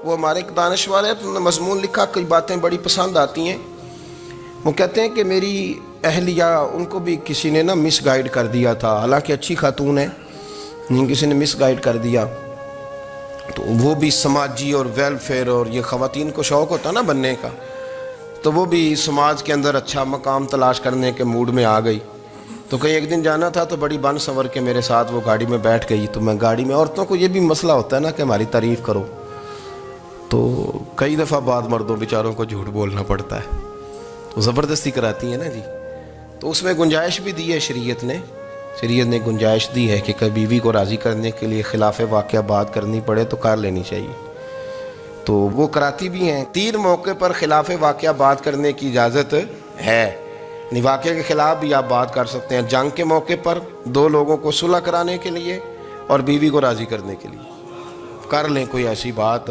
وہ ہمارے ایک دانشور ہے، تو مضمون لکھا، کئی باتیں بڑی پسند آتی ہیں۔ وہ کہتے ہیں کہ میری اہلیہ، ان کو بھی کسی نے مس گائیڈ کر دیا تھا، حالانکہ اچھی خاتون ہے، کسی نے مس گائیڈ کر دیا، تو وہ بھی سماجی اور ویلفیئر اور یہ خواتین کو شوق ہوتا نا بننے کا، تو وہ بھی سماج کے اندر اچھا مقام تلاش کرنے کے موڈ میں آ گئی۔ تو کہیں ایک دن جانا تھا تو بڑی بن سنور کے میرے ساتھ وہ گاڑی میں بیٹھ گئی۔ تو میں گاڑی میں، عورتوں کو یہ بھی مسئلہ ہوتا ہے نا کہ ہماری تعریف کرو، تو کئی دفعہ بعض مردوں بیچاروں کو جھوٹ بولنا پڑتا ہے، تو زبردستی کراتی ہیں نا جی۔ تو اس میں گنجائش بھی دی ہے شریعت نے گنجائش دی ہے کہ کبھی بیوی کو راضی کرنے کے لیے خلاف واقعہ بات کرنی پڑے تو کر لینی چاہیے، تو وہ کراتی بھی ہیں۔ 3 موقع پر خلاف واقعہ بات کرنے کی اجازت ہے، یعنی واقعہ کے خلاف بھی آپ بات کر سکتے ہیں۔ جنگ کے موقع پر 2 لوگوں کو صلح کرانے کے لیے اور بیوی کو راضی کرنے کے لیے کر لیں کوئی ایسی بات،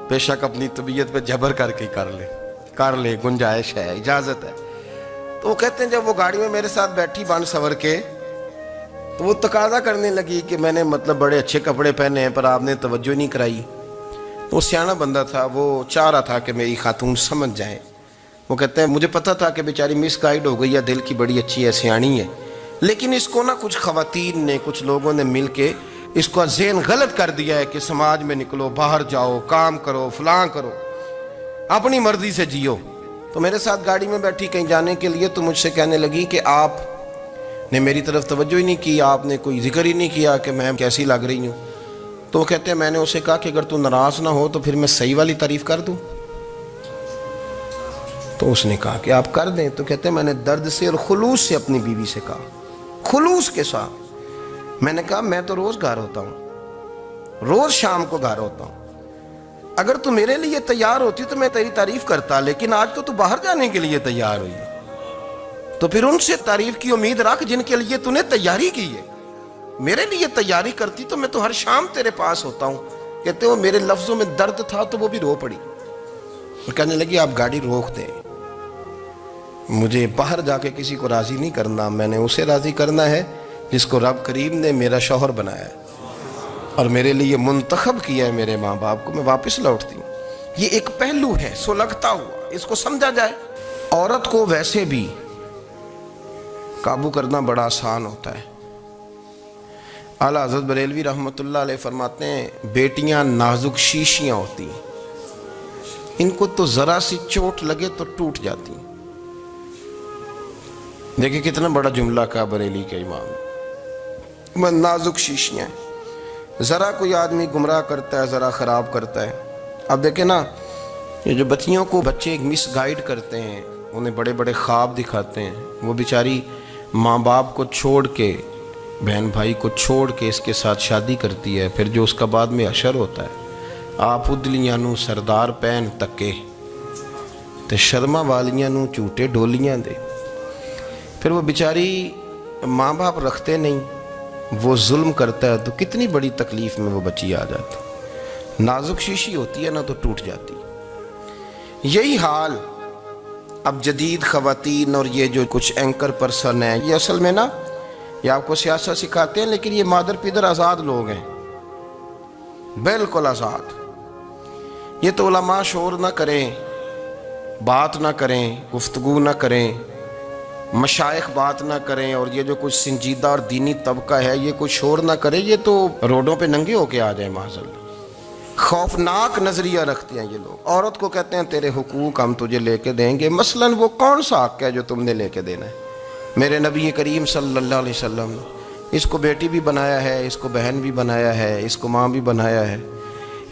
بے شک اپنی طبیعت پہ جبر کر کے کر لیں، گنجائش ہے، اجازت ہے۔ تو وہ کہتے ہیں جب وہ گاڑی میں میرے ساتھ بیٹھی بن سنور کے، تو وہ تقاضا کرنے لگی کہ میں نے بڑے اچھے کپڑے پہنے ہیں پر آپ نے توجہ نہیں کرائی۔ تو وہ سیاںا بندہ تھا، وہ چاہ رہا تھا کہ میری خاتون سمجھ جائیں۔ وہ کہتے ہیں مجھے پتا تھا کہ بیچاری مس گائیڈ ہو گئی ہے، دل کی بڑی اچھی ہے، سیاਣੀ ہے، لیکن اس کو کچھ خواتین نے، کچھ لوگوں نے مل کے اس کو ذہن غلط کر دیا ہے کہ سماج میں نکلو، باہر جاؤ، کام کرو، فلاں کرو، اپنی مرضی سے جیو۔ تو میرے ساتھ گاڑی میں بیٹھی کہیں جانے کے لیے، تو مجھ سے کہنے لگی کہ آپ نے میری طرف توجہ ہی نہیں کی، آپ نے کوئی ذکر ہی نہیں کیا کہ میں کیسی لگ رہی ہوں۔ تو وہ کہتے ہیں میں نے اسے کہا کہ اگر تو ناراض نہ ہو تو پھر میں صحیح والی تعریف کر دوں۔ تو اس نے کہا کہ آپ کر دیں۔ تو کہتے ہیں میں نے درد سے اور خلوص سے اپنی بیوی سے کہا، خلوص کے ساتھ میں نے کہا میں تو روز گھر ہوتا ہوں، روز شام کو گھر ہوتا ہوں، اگر تو میرے لیے تیار ہوتی تو میں تیری تعریف کرتا، لیکن آج تو باہر جانے کے لیے تیار ہوئی ہے، تو پھر ان سے تعریف کی امید رکھ جن کے لیے تو نے تیاری کی ہے۔ میرے لیے تیاری کرتی تو میں تو ہر شام تیرے پاس ہوتا ہوں۔ کہتے ہو میرے لفظوں میں درد تھا تو وہ بھی رو پڑی، اور کہنے لگی آپ گاڑی روک دیں، مجھے باہر جا کے کسی کو راضی نہیں کرنا، میں نے اسے راضی کرنا ہے جس کو رب کریم نے میرا شوہر بنایا ہے اور میرے لیے منتخب کیا ہے میرے ماں باپ کو، میں واپس لوٹتی ہوں۔ یہ ایک پہلو ہے سلگتا ہوا، اس کو سمجھا جائے۔ عورت کو ویسے بھی قابو کرنا بڑا آسان ہوتا ہے۔ اعلیٰ حضرت بریلوی رحمۃ اللہ علیہ فرماتے ہیں بیٹیاں نازک شیشیاں ہوتی ہیں، ان کو تو ذرا سی چوٹ لگے تو ٹوٹ جاتی ہیں۔ دیکھیں کتنا بڑا جملہ کہا بریلی کے امام، نازک شیشیاں ہیں، ذرا کوئی آدمی گمراہ کرتا ہے، ذرا خراب کرتا ہے۔ اب دیکھیں نا، یہ جو بچیوں کو بچے مس گائیڈ کرتے ہیں، انہیں بڑے بڑے خواب دکھاتے ہیں، وہ بیچاری ماں باپ کو چھوڑ کے، بہن بھائی کو چھوڑ کے اس کے ساتھ شادی کرتی ہے، پھر جو اس کا بعد میں حشر ہوتا ہے، آپ ادلیاں نو سردار پہن تکے تے شرما والیاں نو جھوٹے ڈولیاں دے۔ پھر وہ بیچاری ماں باپ رکھتے نہیں، وہ ظلم کرتا ہے، تو کتنی بڑی تکلیف میں وہ بچی آ جاتی۔ نازک شیشی ہوتی ہے نا تو ٹوٹ جاتی۔ یہی حال اب جدید خواتین اور یہ جو کچھ اینکر پرسن ہیں، یہ اصل میں نا یہ آپ کو سیاست سکھاتے ہیں، لیکن یہ مادر پیدر آزاد لوگ ہیں، بالکل آزاد۔ یہ تو علماء شور نہ کریں، بات نہ کریں، گفتگو نہ کریں، مشائخ بات نہ کریں، اور یہ جو کچھ سنجیدہ اور دینی طبقہ ہے یہ کوئی شور نہ کرے، یہ تو روڈوں پہ ننگے ہو کے آ جائیں معاذاللہ۔ خوفناک نظریہ رکھتے ہیں یہ لوگ۔ عورت کو کہتے ہیں تیرے حقوق ہم تجھے لے کے دیں گے، مثلاً وہ کون سا حق ہے جو تم نے لے کے دینا ہے؟ میرے نبی کریم صلی اللہ علیہ وسلم اس کو بیٹی بھی بنایا ہے، اس کو بہن بھی بنایا ہے، اس کو ماں بھی بنایا ہے،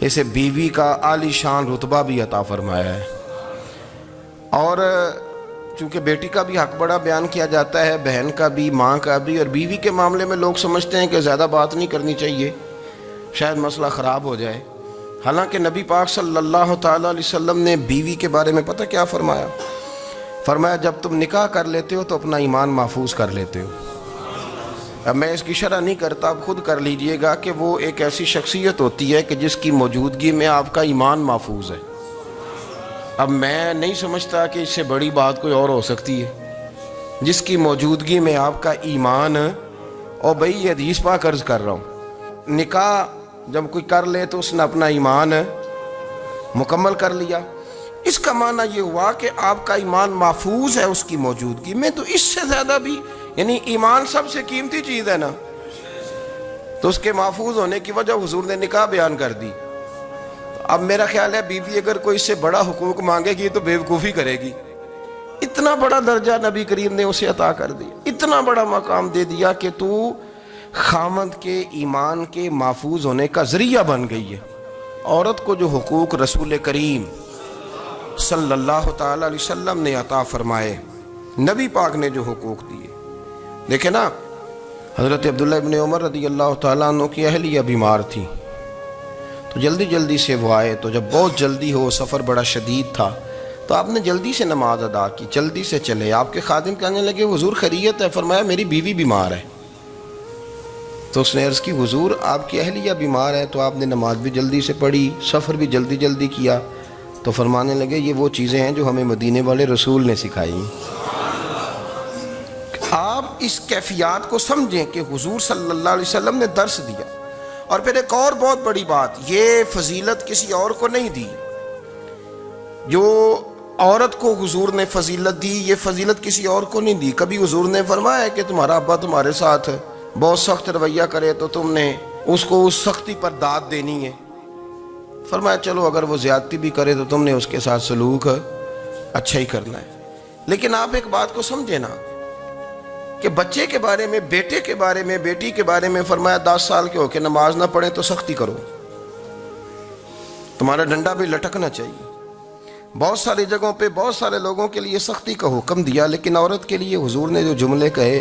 اسے بیوی کا عالی شان رتبہ بھی عطا فرمایا ہے۔ اور چونکہ بیٹی کا بھی حق بڑا بیان کیا جاتا ہے، بہن کا بھی، ماں کا بھی، اور بیوی کے معاملے میں لوگ سمجھتے ہیں کہ زیادہ بات نہیں کرنی چاہیے، شاید مسئلہ خراب ہو جائے۔ حالانکہ نبی پاک صلی اللہ تعالیٰ علیہ وسلم نے بیوی کے بارے میں پتہ کیا فرمایا؟ فرمایا جب تم نکاح کر لیتے ہو تو اپنا ایمان محفوظ کر لیتے ہو۔ اب میں اس کی شرح نہیں کرتا، آپ خود کر لیجئے گا کہ وہ ایک ایسی شخصیت ہوتی ہے کہ جس کی موجودگی میں آپ کا ایمان محفوظ ہے۔ اب میں نہیں سمجھتا کہ اس سے بڑی بات کوئی اور ہو سکتی ہے، جس کی موجودگی میں آپ کا ایمان، اور بھئی یہ حدیث پاک عرض کر رہا ہوں، نکاح جب کوئی کر لے تو اس نے اپنا ایمان مکمل کر لیا۔ اس کا معنی یہ ہوا کہ آپ کا ایمان محفوظ ہے اس کی موجودگی میں، تو اس سے زیادہ بھی، یعنی ایمان سب سے قیمتی چیز ہے نا، تو اس کے محفوظ ہونے کی وجہ حضور نے نکاح بیان کر دی۔ اب میرا خیال ہے بیوی اگر کوئی اس سے بڑا حقوق مانگے گی تو بیوقوفی کرے گی۔ اتنا بڑا درجہ نبی کریم نے اسے عطا کر دیا، اتنا بڑا مقام دے دیا کہ تو خامد کے ایمان کے محفوظ ہونے کا ذریعہ بن گئی ہے۔ عورت کو جو حقوق رسول کریم صلی اللہ تعالی علیہ وسلم نے عطا فرمائے، نبی پاک نے جو حقوق دیے، دیکھیں نا، حضرت عبداللہ ابن عمر رضی اللہ تعالیٰ عنہ کی اہلیہ بیمار تھی، تو جلدی جلدی سے وہ آئے، تو جب بہت جلدی ہو، سفر بڑا شدید تھا، تو آپ نے جلدی سے نماز ادا کی، جلدی سے چلے۔ آپ کے خادم کہنے لگے حضور خیریت ہے؟ فرمایا میری بیوی بیمار ہے۔ تو اس نے عرض کی حضور آپ کی اہلیہ بیمار ہے، تو آپ نے نماز بھی جلدی سے پڑھی، سفر بھی جلدی جلدی کیا۔ تو فرمانے لگے یہ وہ چیزیں ہیں جو ہمیں مدینے والے رسول نے سکھائی۔ آپ اس کیفیات کو سمجھیں کہ حضور صلی اللہ علیہ وسلم نے درس دیا۔ اور پھر ایک اور بہت بڑی بات، یہ فضیلت کسی اور کو نہیں دی، جو عورت کو حضور نے فضیلت دی، یہ فضیلت کسی اور کو نہیں دی۔ کبھی حضور نے فرمایا کہ تمہارا ابا تمہارے ساتھ بہت سخت رویہ کرے تو تم نے اس کو اس سختی پر داد دینی ہے؟ فرمایا چلو اگر وہ زیادتی بھی کرے تو تم نے اس کے ساتھ سلوک اچھا ہی کرنا ہے۔ لیکن آپ ایک بات کو سمجھے نا کہ بچے کے بارے میں، بیٹے کے بارے میں، بیٹی کے بارے میں فرمایا 10 سال کے ہو کے نماز نہ پڑھیں تو سختی کرو، تمہارا ڈنڈا بھی لٹکنا چاہیے۔ بہت ساری جگہوں پہ بہت سارے لوگوں کے لیے سختی کا حکم دیا، لیکن عورت کے لیے حضور نے جو جملے کہے،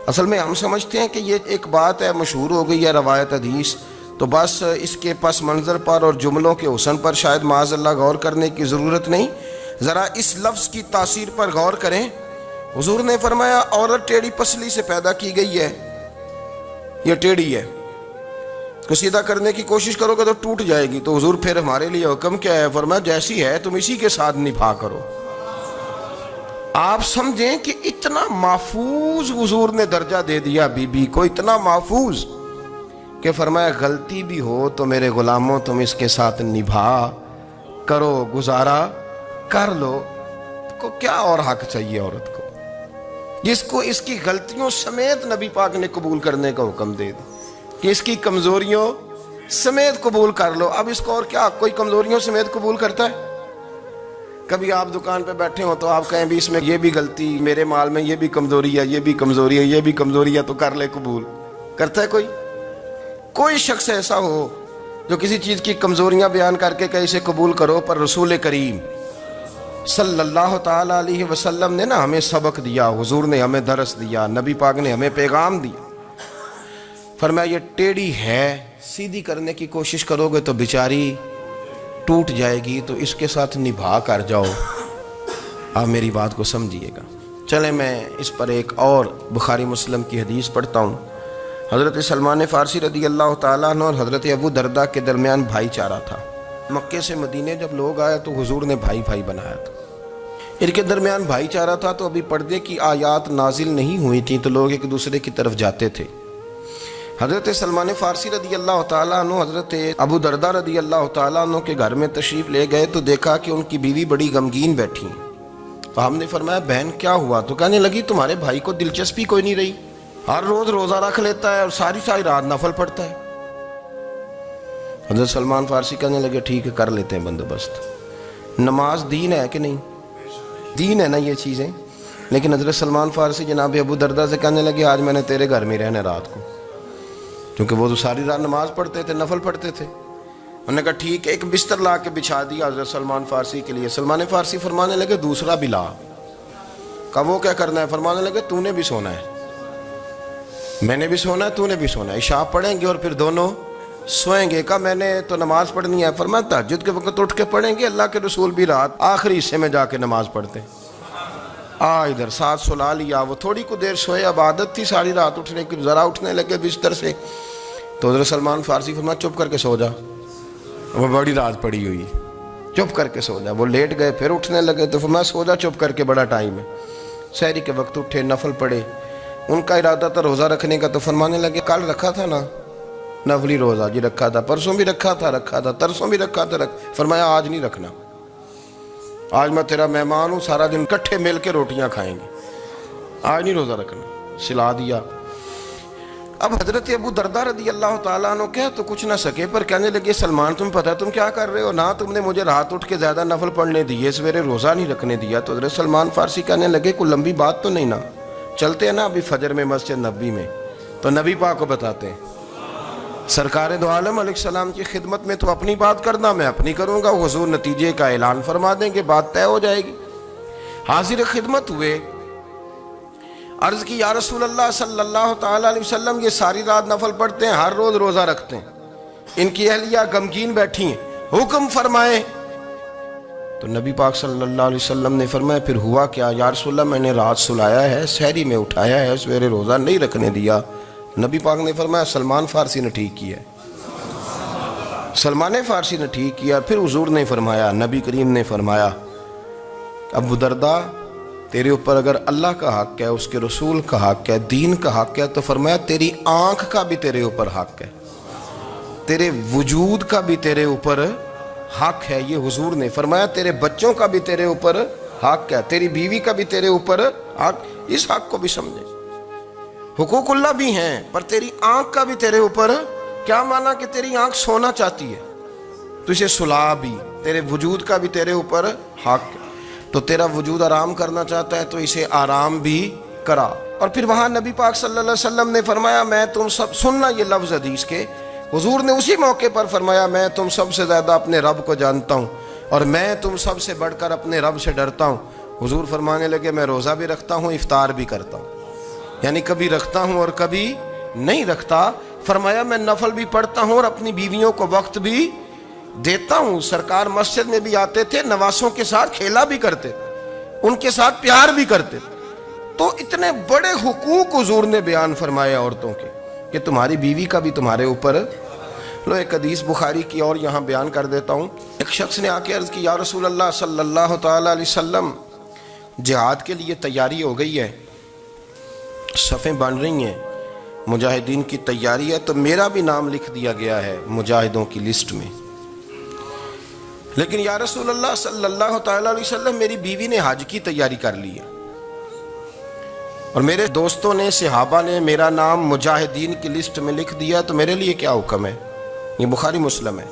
اصل میں ہم سمجھتے ہیں کہ یہ ایک بات ہے، مشہور ہو گئی ہے روایت حدیث، تو بس اس کے پس منظر پر اور جملوں کے حسن پر شاید معاذ اللہ غور کرنے کی ضرورت نہیں، ذرا اس لفظ کی تاثیر پر غور کریں۔ حضور نے فرمایا عورت ٹیڑھی پسلی سے پیدا کی گئی ہے، یہ ٹیڑھی ہے، کو سیدھا کرنے کی کوشش کرو گے تو ٹوٹ جائے گی۔ تو حضور پھر ہمارے لیے حکم کیا ہے؟ فرمایا جیسی ہے تم اسی کے ساتھ نبھا کرو۔ آپ سمجھیں کہ اتنا محفوظ حضور نے درجہ دے دیا بی بی کو، اتنا محفوظ کہ فرمایا غلطی بھی ہو تو میرے غلاموں تم اس کے ساتھ نبھا کرو، گزارا کر لو۔ کو کیا اور حق چاہیے عورت کو، جس کو اس کی غلطیوں سمیت نبی پاک نے قبول کرنے کا حکم دے دیا کہ اس کی کمزوریوں سمیت قبول کر لو۔ اب اس کو اور کیا کوئی کمزوریوں سمیت قبول کرتا ہے؟ کبھی آپ دکان پہ بیٹھے ہو تو آپ کہیں بھی اس میں یہ بھی غلطی، میرے مال میں یہ بھی کمزوری ہے، یہ بھی کمزوری ہے، یہ بھی کمزوری ہے، تو کر لے قبول؟ کرتا ہے کوئی؟ کوئی شخص ایسا ہو جو کسی چیز کی کمزوریاں بیان کر کے کہ اسے قبول کرو؟ پر رسول کریم صلی اللہ تعالی علیہ وسلم نے نا ہمیں سبق دیا، حضور نے ہمیں درس دیا، نبی پاک نے ہمیں پیغام دیا۔ فرمایا یہ ٹیڑھی ہے، سیدھی کرنے کی کوشش کرو گے تو بیچاری ٹوٹ جائے گی، تو اس کے ساتھ نبھا کر جاؤ۔ آپ میری بات کو سمجھیے گا۔ چلیں میں اس پر ایک اور بخاری مسلم کی حدیث پڑھتا ہوں۔ حضرت سلمان فارسی رضی اللہ تعالیٰ عنہ اور حضرت ابو درداء کے درمیان بھائی چارہ تھا۔ مکے سے مدینے جب لوگ آئے تو حضور نے بھائی بھائی بنایا تھا، ان کے درمیان بھائی چارہ تھا، تو ابھی پردے کی آیات نازل نہیں ہوئی تھیں، تو لوگ ایک دوسرے کی طرف جاتے تھے۔ حضرت سلمان فارسی رضی اللہ تعالیٰ عنہ حضرت ابو درداء رضی اللہ تعالیٰ عنہ کے گھر میں تشریف لے گئے تو دیکھا کہ ان کی بیوی بڑی غمگین بیٹھی ہیں۔ تو ہم نے فرمایا بہن کیا ہوا؟ تو کہنے لگی تمہارے بھائی کو دلچسپی کوئی نہیں رہی، ہر روز روزہ رکھ لیتا ہے اور ساری رات نفل پڑھتا ہے۔ حضرت سلمان فارسی کہنے لگے ٹھیک ہے کر لیتے ہیں بندوبست۔ نماز دین ہے کہ نہیں؟ دین ہے نا یہ چیزیں۔ لیکن حضرت سلمان فارسی جناب ابو درداء سے کہنے لگے آج میں نے تیرے گھر میں رہنا رات کو، کیونکہ وہ تو ساری رات نماز پڑھتے تھے، نفل پڑھتے تھے۔ انہوں نے کہا ٹھیک ہے، ایک بستر لا کے بچھا دیا حضرت سلمان فارسی کے لیے۔ سلمان فارسی فرمانے لگے دوسرا بھی لا۔ کہا وہ کیا کرنا ہے؟ فرمانے لگے تو نے بھی سونا ہے، میں نے بھی سونا ہے، تو نے بھی سونا ہے، عشاء پڑھیں گے اور پھر دونوں سوئیں گے۔ کہا میں نے تو نماز پڑھنی ہے۔ فرمایا تہجد کے وقت اٹھ کے پڑھیں گے، اللہ کے رسول بھی رات آخری حصے میں جا کے نماز پڑھتے ہیں۔ ادھر ساتھ سلا لیا، وہ تھوڑی کو دیر سوئے، اب عادت تھی ساری رات اٹھنے کی، ذرا اٹھنے لگے بستر سے تو حضرت سلمان فارسی فرمایا چپ کر کے سو جا، وہ بڑی رات پڑی ہوئی، چپ کر کے سو جا۔ وہ لیٹ گئے، پھر اٹھنے لگے تو فرمایا سو جا چپ کر کے، بڑا ٹائم ہے۔ سحری کے وقت اٹھے، نفل پڑھے، ان کا ارادہ تھا روزہ رکھنے کا، تو فرمانے لگے کل رکھا تھا نا، نفلی روزہ جی رکھا تھا، پرسوں بھی رکھا تھا، ترسوں بھی رکھا تھا، فرمایا آج نہیں رکھنا، آج میں تیرا مہمان ہوں، سارا دن کٹھے مل کے روٹیاں کھائیں گے، آج نہیں روزہ رکھنا، سلا دیا۔ اب حضرت ابو درداء رضی اللہ تعالیٰ عنہ کہہ تو کچھ نہ سکے، پر کہنے لگے سلمان تمہیں پتہ ہے تم کیا کر رہے ہو، نہ تم نے مجھے رات اٹھ کے زیادہ نفل پڑھنے دیے، سویرے روزہ نہیں رکھنے دیا۔ تو حضرت سلمان فارسی کہنے لگے کوئی لمبی بات تو نہیں نا، چلتے ہیں نا ابھی فجر میں مسجد نبی میں، تو نبی پاک کو بتاتے ہیں، سرکار دو عالم علیہ السلام کی خدمت میں تو اپنی بات کرنا، میں اپنی کروں گا، حضور نتیجے کا اعلان فرما دیں گے، بات طے ہو جائے گی۔ حاضر خدمت ہوئے، عرض کی یا رسول اللہ صلی اللہ تعالیٰ علیہ وسلم، یہ ساری رات نفل پڑھتے ہیں، ہر روز روزہ رکھتے ہیں، ان کی اہلیہ غمگین بیٹھی ہیں، حکم فرمائیں۔ تو نبی پاک صلی اللہ علیہ وسلم نے فرمایا پھر ہوا کیا؟ یا رسول اللہ میں نے رات سلایا ہے، سحری میں اٹھایا ہے، سویرے روزہ نہیں رکھنے دیا۔ نبی پاک نے فرمایا سلمان فارسی نے ٹھیک کیا، سلمان فارسی نے ٹھیک کیا۔ پھر حضور نے فرمایا، نبی کریم نے فرمایا ابو درداء تیرے اوپر اگر اللہ کا حق ہے، اس کے رسول کا حق ہے، دین کا حق ہے، تو فرمایا تیری آنکھ کا بھی تیرے اوپر حق ہے، تیرے وجود کا بھی تیرے اوپر حق ہے، یہ حضور نے فرمایا، تیرے بچوں کا بھی تیرے اوپر حق ہے، تیری بیوی کا بھی تیرے اوپر حق، اس حق کو بھی سمجھے، حقوق اللہ بھی ہیں، پر تیری آنکھ کا بھی تیرے اوپر، کیا مانا کہ تیری آنکھ سونا چاہتی ہے تو اسے سلا بھی، تیرے وجود کا بھی تیرے اوپر حق ہے، تو تیرا وجود آرام کرنا چاہتا ہے تو اسے آرام بھی کرا۔ اور پھر وہاں نبی پاک صلی اللہ علیہ وسلم نے فرمایا میں تم سب، سننا یہ لفظ حدیث کے، حضور نے اسی موقع پر فرمایا میں تم سب سے زیادہ اپنے رب کو جانتا ہوں اور میں تم سب سے بڑھ کر اپنے رب سے ڈرتا ہوں۔ حضور فرمانے لگے میں روزہ بھی رکھتا ہوں، افطار بھی کرتا ہوں، یعنی کبھی رکھتا ہوں اور کبھی نہیں رکھتا۔ فرمایا میں نفل بھی پڑھتا ہوں اور اپنی بیویوں کو وقت بھی دیتا ہوں۔ سرکار مسجد میں بھی آتے تھے، نواسوں کے ساتھ کھیلا بھی کرتے، ان کے ساتھ پیار بھی کرتے۔ تو اتنے بڑے حقوق حضور نے بیان فرمائے عورتوں کے کہ تمہاری بیوی کا بھی تمہارے اوپر۔ لو ایک حدیث بخاری کی اور یہاں بیان کر دیتا ہوں۔ ایک شخص نے آ کے عرض کی یا رسول اللہ صلی اللہ تعالیٰ علیہ وسلم جہاد کے لیے تیاری ہو گئی ہے، صفیں بن رہی ہیں، مجاہدین کی تیاری ہے، تو میرا بھی نام لکھ دیا گیا ہے مجاہدوں کی لسٹ میں، لیکن یا رسول اللہ صلی اللہ تعالیٰ علیہ وسلم میری بیوی نے حج کی تیاری کر لی ہے اور میرے دوستوں نے، صحابہ نے میرا نام مجاہدین کی لسٹ میں لکھ دیا، تو میرے لیے کیا حکم ہے؟ یہ بخاری مسلم ہے۔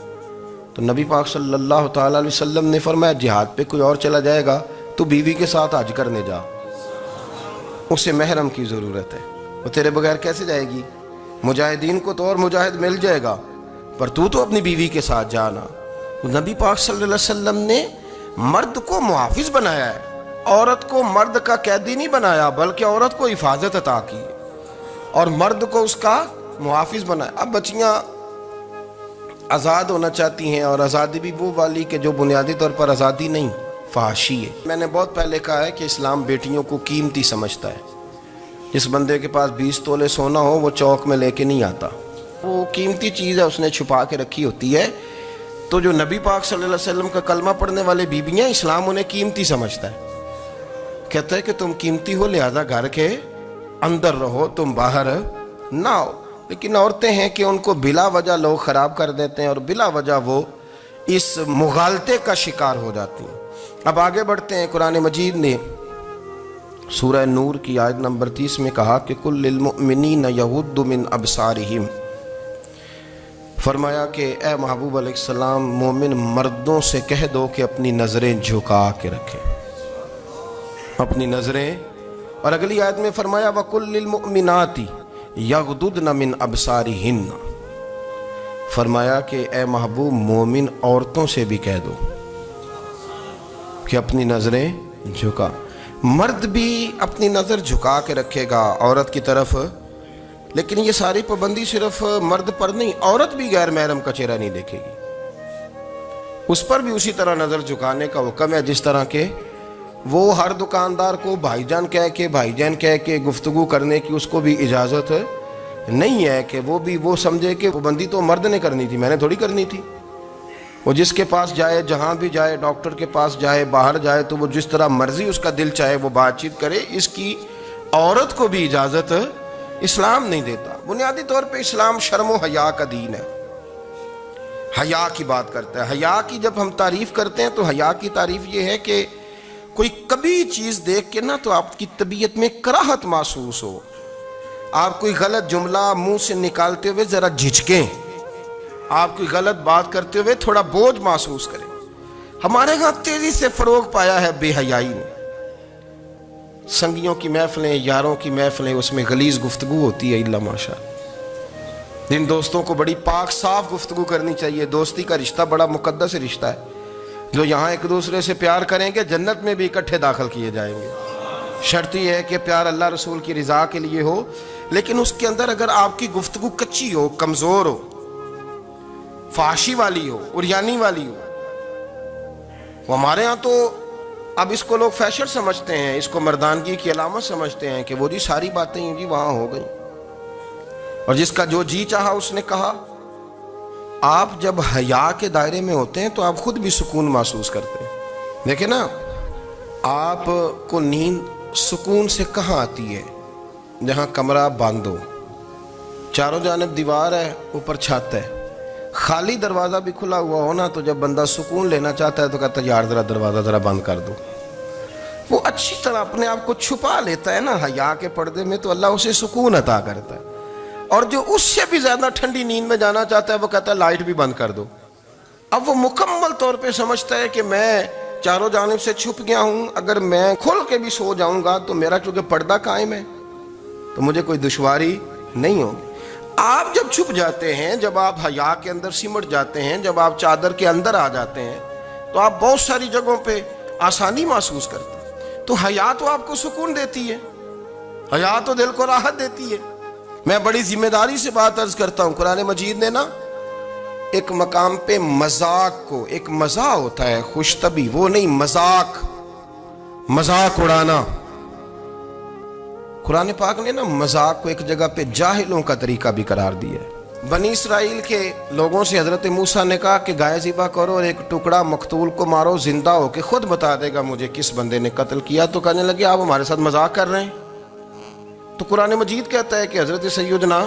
تو نبی پاک صلی اللہ تعالیٰ علیہ وسلم نے فرمایا جہاد پہ کوئی اور چلا جائے گا تو بیوی کے ساتھ حج کرنے جا، اسے محرم کی ضرورت ہے، وہ تیرے بغیر کیسے جائے گی؟ مجاہدین کو تو اور مجاہد مل جائے گا، پر تو اپنی بیوی کے ساتھ جانا۔ نبی پاک صلی اللہ علیہ وسلم نے مرد کو محافظ بنایا ہے، عورت کو مرد کا قیدی نہیں بنایا، بلکہ عورت کو حفاظت عطا کی اور مرد کو اس کا محافظ بنایا۔ اب بچیاں آزاد ہونا چاہتی ہیں، اور آزادی بھی وہ والی کہ جو بنیادی طور پر آزادی نہیں، فحاشی ہے۔ میں نے بہت پہلے کہا ہے کہ اسلام بیٹیوں کو قیمتی سمجھتا ہے، جس بندے کے پاس 20 تولے سونا ہو وہ چوک میں لے کے نہیں آتا، وہ قیمتی چیز ہے، اس نے چھپا کے رکھی ہوتی ہے۔ تو جو نبی پاک صلی اللہ علیہ وسلم کا کلمہ پڑھنے والے بیویاں، اسلام انہیں قیمتی سمجھتا ہے، کہتا ہے کہ تم قیمتی ہو لہذا گھر کے اندر رہو، تم باہر نہ ہو۔ لیکن عورتیں ہیں کہ ان کو بلا وجہ لوگ خراب کر دیتے ہیں اور بلا وجہ وہ اس مغالطے کا شکار ہو جاتی ہیں۔ اب آگے بڑھتے ہیں۔ قرآن مجید نے سورہ نور کی آیت نمبر 30 میں کہا کہ کل للمؤمنین یغضوا من ابصارہم، فرمایا کہ اے محبوب علیہ السلام مومن مردوں سے کہہ دو کہ اپنی نظریں جھکا کے رکھیں، اپنی نظریں۔ اور اگلی آیت میں فرمایا وَقُلْ لِلْمُؤْمِنَاتِ یغضضن من ابصارہن، فرمایا کہ اے محبوب مومن عورتوں سے بھی کہہ دو کہ اپنی نظریں جھکا۔ مرد بھی اپنی نظر جھکا کے رکھے گا عورت کی طرف، لیکن یہ ساری پابندی صرف مرد پر نہیں، عورت بھی غیر محرم کا چہرہ نہیں دیکھے گی، اس پر بھی اسی طرح نظر جھکانے کا حکم ہے، جس طرح کہ وہ ہر دکاندار کو بھائی جان کہہ کے گفتگو کرنے کی اس کو بھی اجازت نہیں ہے کہ وہ بھی وہ سمجھے کہ پابندی تو مرد نے کرنی تھی، میں نے تھوڑی کرنی تھی۔ وہ جس کے پاس جائے، جہاں بھی جائے، ڈاکٹر کے پاس جائے، باہر جائے، تو وہ جس طرح مرضی اس کا دل چاہے وہ بات چیت کرے، اس کی عورت کو بھی اجازت اسلام نہیں دیتا۔ بنیادی طور پہ اسلام شرم و حیا کا دین ہے، حیا کی بات کرتا ہے۔ حیا کی جب ہم تعریف کرتے ہیں تو حیا کی تعریف یہ ہے کہ کوئی کبھی چیز دیکھ کے نا تو آپ کی طبیعت میں کراہت محسوس ہو، آپ کوئی غلط جملہ منہ سے نکالتے ہوئے ذرا جھجکیں، آپ کوئی غلط بات کرتے ہوئے تھوڑا بوجھ محسوس کریں۔ ہمارے ہاں تیزی سے فروغ پایا ہے بے حیائی نے۔ سنگیوں کی محفلیں، یاروں کی محفلیں، اس میں غلیظ گفتگو ہوتی ہے الا ماشاء اللہ۔ جن دوستوں کو بڑی پاک صاف گفتگو کرنی چاہیے، دوستی کا رشتہ بڑا مقدس رشتہ ہے، جو یہاں ایک دوسرے سے پیار کریں گے جنت میں بھی اکٹھے داخل کیے جائیں گے۔ شرط یہ ہے کہ پیار اللہ رسول کی رضا کے لیے ہو، لیکن اس کے اندر اگر آپ کی گفتگو کچی ہو، کمزور ہو، فحاشی والی ہو، عریانی والی ہو، وہ ہمارے ہاں تو اب اس کو لوگ فیشن سمجھتے ہیں، اس کو مردانگی کی علامت سمجھتے ہیں کہ وہ جی ساری باتیں جی وہاں ہو گئیں اور جس کا جو جی چاہا اس نے کہا۔ آپ جب حیا کے دائرے میں ہوتے ہیں تو آپ خود بھی سکون محسوس کرتے ہیں۔ دیکھیں نا، آپ کو نیند سکون سے کہاں آتی ہے؟ جہاں کمرہ بند ہو، چاروں جانب دیوار ہے، اوپر چھت ہے، خالی دروازہ بھی کھلا ہوا ہو نا تو جب بندہ سکون لینا چاہتا ہے تو کہتا ہے یار ذرا دروازہ ذرا بند کر دو۔ وہ اچھی طرح اپنے آپ کو چھپا لیتا ہے نا حیا کے پردے میں، تو اللہ اسے سکون عطا کرتا ہے۔ اور جو اس سے بھی زیادہ ٹھنڈی نیند میں جانا چاہتا ہے وہ کہتا ہے لائٹ بھی بند کر دو۔ اب وہ مکمل طور پہ سمجھتا ہے کہ میں چاروں جانب سے چھپ گیا ہوں، اگر میں کھل کے بھی سو جاؤں گا تو میرا چونکہ پردہ قائم ہے تو مجھے کوئی دشواری نہیں ہوگی۔ آپ جب چھپ جاتے ہیں، جب آپ حیا کے اندر سمٹ جاتے ہیں، جب آپ چادر کے اندر آ جاتے ہیں تو آپ بہت ساری جگہوں پہ آسانی محسوس کرتے ہیں۔ تو حیا تو آپ کو سکون دیتی ہے، حیا تو دل کو راحت دیتی ہے۔ میں بڑی ذمہ داری سے بات عرض کرتا ہوں، قرآن مجید نے نا ایک مقام پہ مذاق کو، ایک مزاح ہوتا ہے خوش طبی، وہ نہیں، مذاق اڑانا۔ قرآن پاک نے نا مذاق کو ایک جگہ پہ جاہلوں کا طریقہ بھی قرار دیا ہے۔ بنی اسرائیل کے لوگوں سے حضرت موسیٰ نے کہا کہ گائے ذبح کرو اور ایک ٹکڑا مقتول کو مارو، زندہ ہو کے خود بتا دے گا مجھے کس بندے نے قتل کیا۔ تو کہنے لگے آپ ہمارے ساتھ مذاق کر رہے ہیں۔ تو قرآن مجید کہتا ہے کہ حضرت سیدنا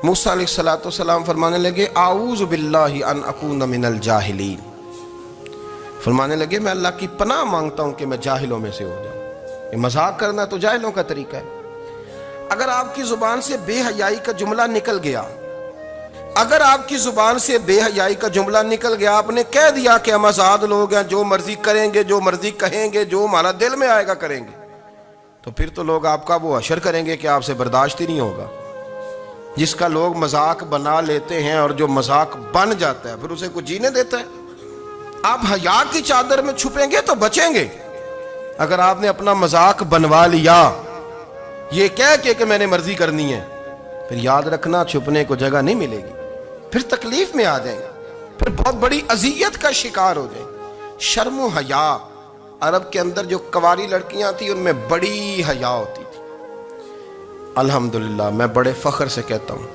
موسیٰ علیہ السلام فرمانے لگے اعوذ باللہ ان اکون من الجاہلین، فرمانے لگے میں اللہ کی پناہ مانگتا ہوں کہ میں جاہلوں میں سے ہو جاؤں۔ یہ مذاق کرنا تو جاہلوں کا طریقہ ہے۔ اگر آپ کی زبان سے بے حیائی کا جملہ نکل گیا، اگر آپ کی زبان سے بے حیائی کا جملہ نکل گیا، آپ نے کہہ دیا کہ ہم آزاد لوگ ہیں، جو مرضی کریں گے، جو مرضی کہیں گے، جو ہمارا دل میں آئے گا کریں گے، تو پھر تو لوگ آپ کا وہ حشر کریں گے کہ آپ سے برداشت ہی نہیں ہوگا۔ جس کا لوگ مذاق بنا لیتے ہیں اور جو مذاق بن جاتا ہے پھر اسے کوئی جینے دیتا ہے۔ آپ حیا کی چادر میں چھپیں گے تو بچیں گے۔ اگر آپ نے اپنا مذاق بنوا لیا یہ کہہ کے کہ میں نے مرضی کرنی ہے، پھر یاد رکھنا چھپنے کو جگہ نہیں ملے گی، پھر تکلیف میں آ جائیں گے، پھر بہت بڑی اذیت کا شکار ہو جائیں۔ شرم و حیا، عرب کے اندر جو کواری لڑکیاں تھیں ان میں بڑی حیا ہوتی تھی۔ الحمدللہ میں بڑے فخر سے کہتا ہوں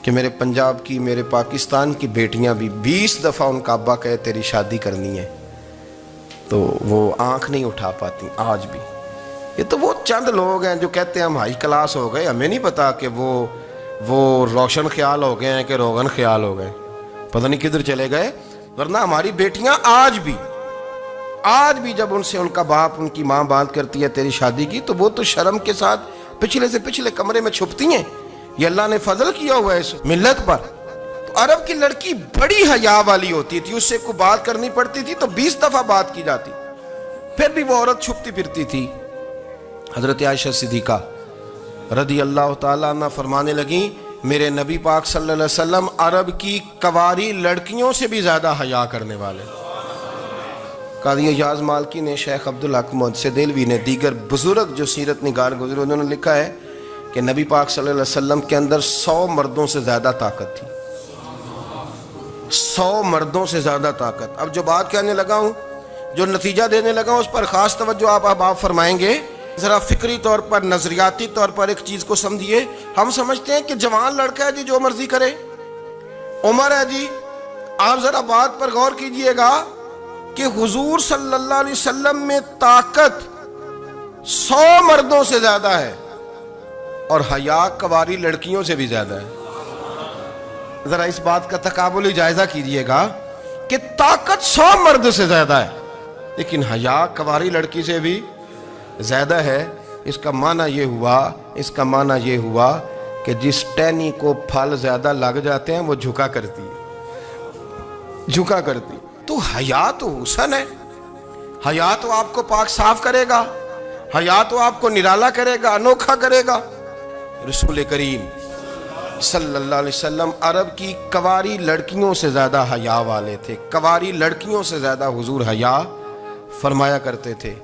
کہ میرے پنجاب کی، میرے پاکستان کی بیٹیاں بھی 20 دفعہ ان کا ابا کہے تیری شادی کرنی ہے تو وہ آنکھ نہیں اٹھا پاتی آج بھی۔ یہ تو وہ چند لوگ ہیں جو کہتے ہیں ہم ہائی کلاس ہو گئے، ہمیں نہیں پتا کہ وہ روشن خیال ہو گئے ہیں کہ روغن خیال ہو گئے، پتہ نہیں کدھر چلے گئے۔ ورنہ ہماری بیٹیاں آج بھی جب ان سے ان کا باپ، ان کی ماں بات کرتی ہے تیری شادی کی، تو وہ تو شرم کے ساتھ پچھلے سے پچھلے کمرے میں چھپتی ہیں۔ یہ اللہ نے فضل کیا ہوا ہے اس ملت پر۔ تو عرب کی لڑکی بڑی حیا والی ہوتی تھی، اس سے کوئی بات کرنی پڑتی تھی تو 20 دفعہ بات کی جاتی، پھر بھی وہ عورت چھپتی پھرتی تھی۔ حضرت عائشہ صدیقہ رضی اللہ تعالیٰ عنہ فرمانے لگیں میرے نبی پاک صلی اللہ علیہ وسلم عرب کی کواری لڑکیوں سے بھی زیادہ حیا کرنے والے۔ قاضی اعجاز مالکی نے، شیخ عبدالحق محدث دہلوی نے، دیگر بزرگ جو سیرت نگار گزرے انہوں نے لکھا ہے کہ نبی پاک صلی اللہ علیہ وسلم کے اندر 100 مردوں سے زیادہ طاقت تھی، 100 مردوں سے زیادہ طاقت۔ اب جو بات کہنے لگا ہوں، جو نتیجہ دینے لگا ہوں، اس پر خاص توجہ آپ فرمائیں گے۔ ذرا فکری طور پر، نظریاتی طور پر ایک چیز کو سمجھیے۔ ہم سمجھتے ہیں کہ جوان لڑکا ہے جی جو مرضی کرے، عمر ہے جی۔ آپ ذرا بات پر غور کیجئے گا کہ حضور صلی اللہ علیہ وسلم میں طاقت 100 مردوں سے زیادہ ہے، اور حیا کواری لڑکیوں سے بھی زیادہ ہے۔ ذرا اس بات کا تقابلی جائزہ کیجئے گا کہ طاقت 100 مرد سے زیادہ ہے لیکن حیا کواری لڑکی سے بھی زیادہ ہے۔ اس کا معنی یہ ہوا کہ جس ٹہنی کو پھل زیادہ لگ جاتے ہیں وہ جھکا کرتی تو حیا تو حسن ہے، حیا تو آپ کو پاک صاف کرے گا، حیا تو آپ کو نرالا کرے گا، انوکھا کرے گا۔ رسول کریم صلی اللہ علیہ وسلم عرب کی کواری لڑکیوں سے زیادہ حیا والے تھے، کواری لڑکیوں سے زیادہ حضور حیا فرمایا کرتے تھے۔